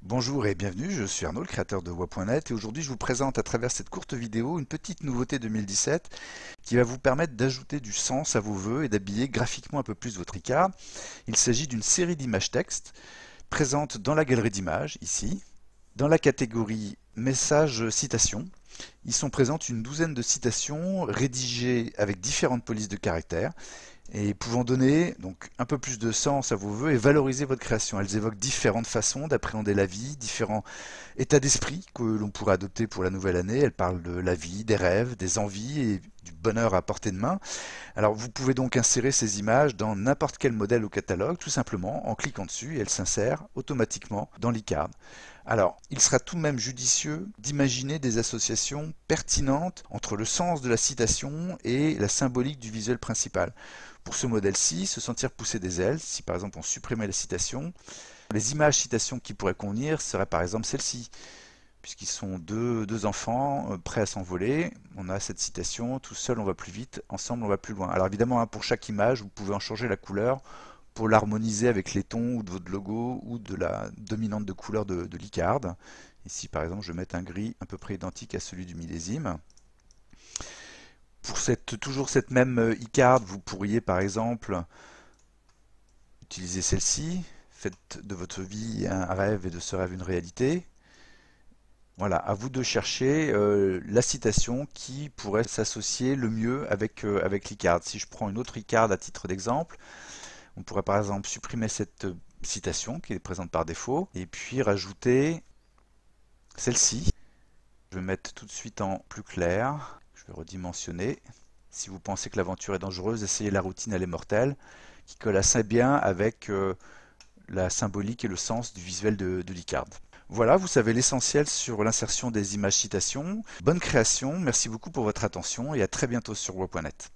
Bonjour et bienvenue, je suis Arnaud, le créateur de Wa.net et aujourd'hui je vous présente à travers cette courte vidéo une petite nouveauté 2017 qui va vous permettre d'ajouter du sens à vos vœux et d'habiller graphiquement un peu plus votre e-card. Il s'agit d'une série d'images texte présentes dans la galerie d'images, ici, dans la catégorie messages citations. Ils sont présentes une douzaine de citations rédigées avec différentes polices de caractères et pouvant donner donc un peu plus de sens à vos vœux et valoriser votre création. Elles évoquent différentes façons d'appréhender la vie, différents états d'esprit que l'on pourrait adopter pour la nouvelle année. Elles parlent de la vie, des rêves, des envies et du bonheur à portée de main. Alors vous pouvez donc insérer ces images dans n'importe quel modèle au catalogue, tout simplement en cliquant dessus et elles s'insèrent automatiquement dans l'e-card. Alors, il sera tout de même judicieux d'imaginer des associations pertinentes entre le sens de la citation et la symbolique du visuel principal. Pour ce modèle-ci, se sentir pousser des ailes, si par exemple on supprimait la citation, les images citations qui pourraient convenir seraient par exemple celles-ci, puisqu'ils sont deux enfants prêts à s'envoler. On a cette citation, tout seul on va plus vite, ensemble on va plus loin. Alors évidemment, pour chaque image, vous pouvez en changer la couleur pour l'harmoniser avec les tons ou de votre logo ou de la dominante de couleur de l'e-card. Ici par exemple, je vais mettre un gris à peu près identique à celui du millésime. Pour toujours cette même e-card, vous pourriez par exemple utiliser celle-ci. Faites de votre vie un rêve et de ce rêve une réalité. Voilà, à vous de chercher la citation qui pourrait s'associer le mieux avec l'e-card. Si je prends une autre e-card à titre d'exemple, on pourrait par exemple supprimer cette citation qui est présente par défaut et puis rajouter celle-ci. Je vais mettre tout de suite en plus clair. Je vais redimensionner. Si vous pensez que l'aventure est dangereuse, essayez la routine, elle est mortelle, qui colle assez bien avec la symbolique et le sens du visuel de l'e-card. Voilà, vous savez l'essentiel sur l'insertion des images citations. Bonne création, merci beaucoup pour votre attention et à très bientôt sur Wa.net.